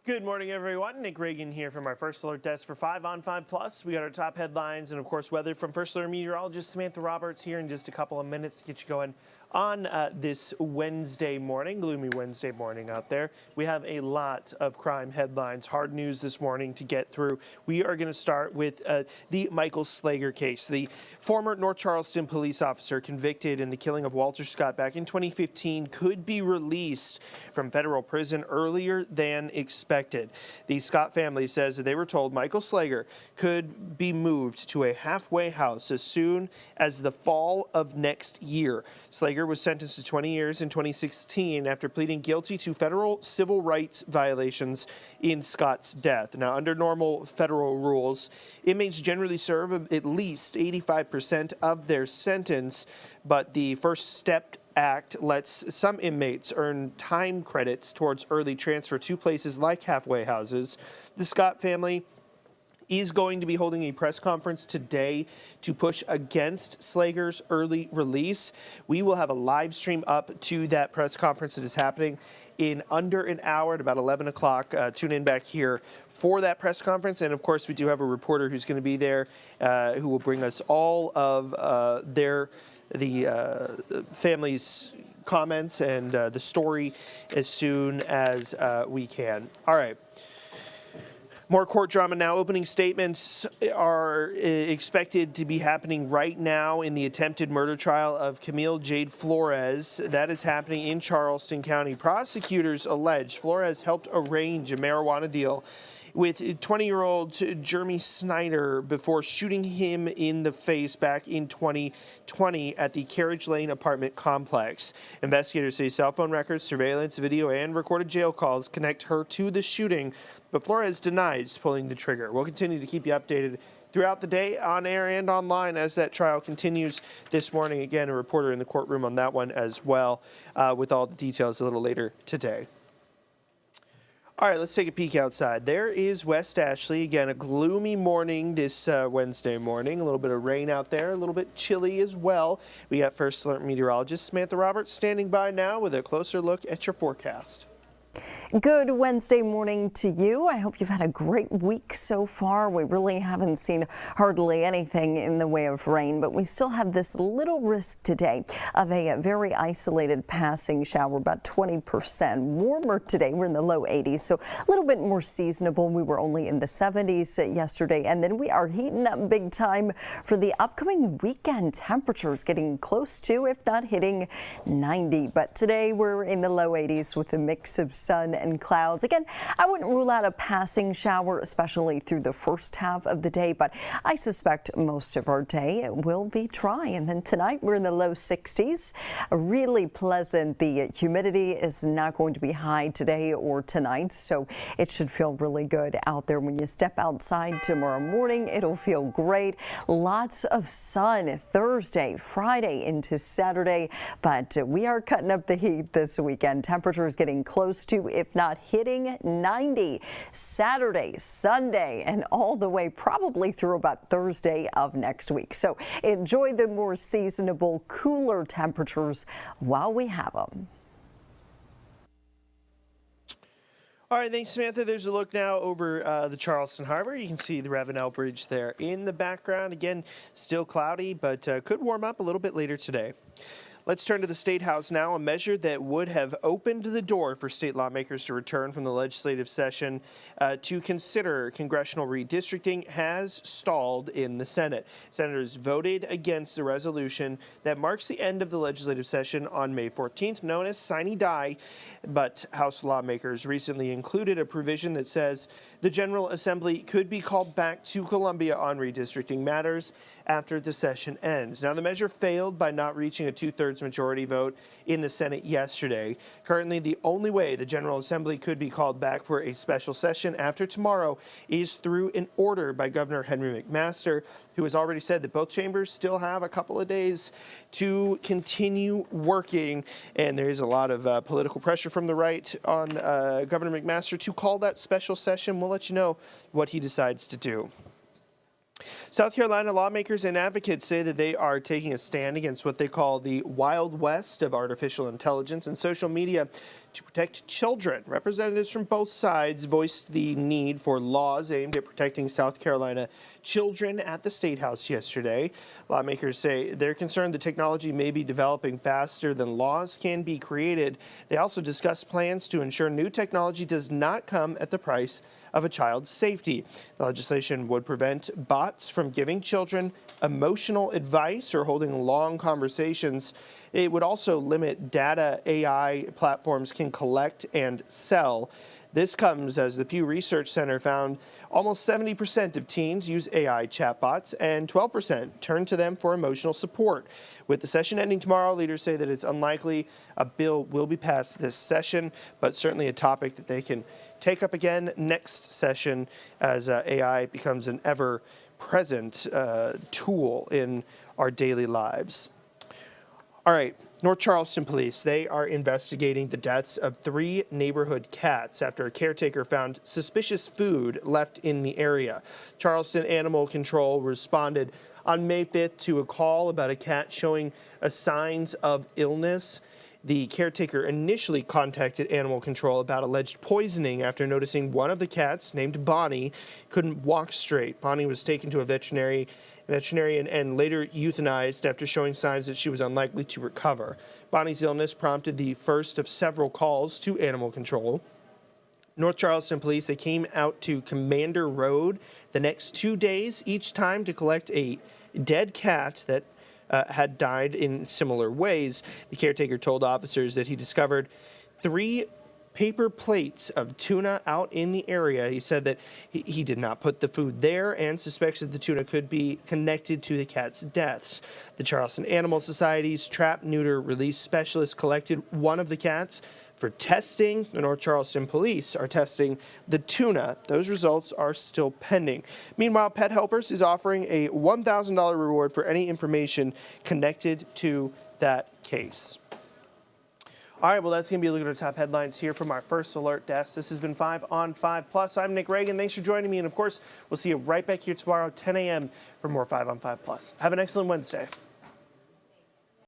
Good morning, everyone. Nick Reagan here from our First Alert Desk for 5 on 5 Plus. We got our top headlines and, of course, weather from First Alert meteorologist Samantha Roberts here in just a couple of minutes to get you going on this Wednesday morning, gloomy Wednesday morning out there. We have a lot of crime headlines, hard news this morning to get through. We are going to start with the Michael Slager case. The former North Charleston police officer convicted in the killing of Walter Scott back in 2015 could be released from federal prison earlier than expected. The Scott family says that they were told Michael Slager could be moved to a halfway house as soon as the fall of next year. Slager was sentenced to 20 years in 2016 after pleading guilty to federal civil rights violations in Scott's death. Now, under normal federal rules, inmates generally serve at least 85% of their sentence, but the First Step Act lets some inmates earn time credits towards early transfer to places like halfway houses. The Scott family is going to be holding a press conference today to push against Slager's early release. We will have a live stream up to that press conference that is happening in under an hour at about 11 o'clock. Tune in back here for that press conference. And, of course, we do have a reporter who's going to be there who will bring us all of the family's comments and the story as soon as we can. All right. More court drama now. Opening statements are expected to be happening right now in the attempted murder trial of Camille Jade Flores. That is happening in Charleston County. Prosecutors allege Flores helped arrange a marijuana deal with 20-year-old Jeremy Snyder before shooting him in the face back in 2020 at the Carriage Lane apartment complex. Investigators say cell phone records, surveillance video, and recorded jail calls connect her to the shooting, but Flores denies pulling the trigger. We'll continue to keep you updated throughout the day, on air and online, as that trial continues this morning. Again, a reporter in the courtroom on that one as well, with all the details a little later today. All right, let's take a peek outside. There is West Ashley. Again, a gloomy morning this Wednesday morning. A little bit of rain out there, a little bit chilly as well. We got First Alert meteorologist Samantha Roberts standing by now with a closer look at your forecast. Good Wednesday morning to you. I hope you've had a great week so far. We really haven't seen hardly anything in the way of rain, but we still have this little risk today of a very isolated passing shower, about 20%. Warmer today. We're in the low 80s, so a little bit more seasonable. We were only in the 70s yesterday, and then we are heating up big time for the upcoming weekend. Temperatures getting close to, if not hitting 90. But today we're in the low 80s with a mix of sun and clouds. Again, I wouldn't rule out a passing shower, especially through the first half of the day, but I suspect most of our day will be dry. And then tonight we're in the low 60s. Really pleasant. The humidity is not going to be high today or tonight, so it should feel really good out there. When you step outside tomorrow morning, it'll feel great. Lots of sun Thursday, Friday into Saturday, but we are cutting up the heat this weekend. Temperatures getting close to, if not hitting 90 Saturday, Sunday, and all the way probably through about Thursday of next week. So enjoy the more seasonable, cooler temperatures while we have them. All right, thanks, Samantha. There's a look now over the Charleston Harbor. You can see the Ravenel Bridge there in the background. Again, still cloudy, but could warm up a little bit later today. Let's turn to the State House now. A measure that would have opened the door for state lawmakers to return from the legislative session to consider congressional redistricting has stalled in the Senate. Senators voted against the resolution that marks the end of the legislative session on May 14th, known as Sine Die. But House lawmakers recently included a provision that says the General Assembly could be called back to Columbia on redistricting matters after the session ends. Now, the measure failed by not reaching a two-thirds majority vote in the Senate yesterday. Currently, the only way the General Assembly could be called back for a special session after tomorrow is through an order by Governor Henry McMaster, who has already said that both chambers still have a couple of days to continue working. And there is a lot of political pressure from the right on Governor McMaster to call that special session. We'll let you know what he decides to do. South Carolina lawmakers and advocates say that they are taking a stand against what they call the Wild West of artificial intelligence and social media to protect children. Representatives from both sides voiced the need for laws aimed at protecting South Carolina children at the State House yesterday. Lawmakers say they're concerned the technology may be developing faster than laws can be created. They also discussed plans to ensure new technology does not come at the price of a child's safety. The legislation would prevent bots from giving children emotional advice or holding long conversations. It would also limit data AI platforms can collect and sell. This comes as the Pew Research Center found almost 70% of teens use AI chatbots and 12% turn to them for emotional support. With the session ending tomorrow, leaders say that it's unlikely a bill will be passed this session, but certainly a topic that they can take up again next session as AI becomes an ever-present tool in our daily lives. All right, North Charleston police, they are investigating the deaths of 3 neighborhood cats after a caretaker found suspicious food left in the area. Charleston Animal Control responded on May 5th to a call about a cat showing signs of illness. The caretaker initially contacted Animal Control about alleged poisoning after noticing one of the cats, named Bonnie, couldn't walk straight. Bonnie was taken to a veterinarian and later euthanized after showing signs that she was unlikely to recover. Bonnie's illness prompted the first of several calls to Animal Control. North Charleston police, they came out to Commander Road the next 2 days, each time to collect a dead cat that had died in similar ways. The caretaker told officers that he discovered 3 paper plates of tuna out in the area. He said that he did not put the food there and suspects that the tuna could be connected to the cat's deaths. The Charleston Animal Society's trap, neuter, release specialist collected one of the cats for testing. The North Charleston police are testing the tuna. Those results are still pending. Meanwhile, Pet Helpers is offering a $1,000 reward for any information connected to that case. All right, well, that's going to be a look at our top headlines here from our First Alert desk. This has been 5 on 5 Plus. I'm Nick Reagan. Thanks for joining me. And, of course, we'll see you right back here tomorrow, 10 a.m. for more 5 on 5 Plus. Have an excellent Wednesday.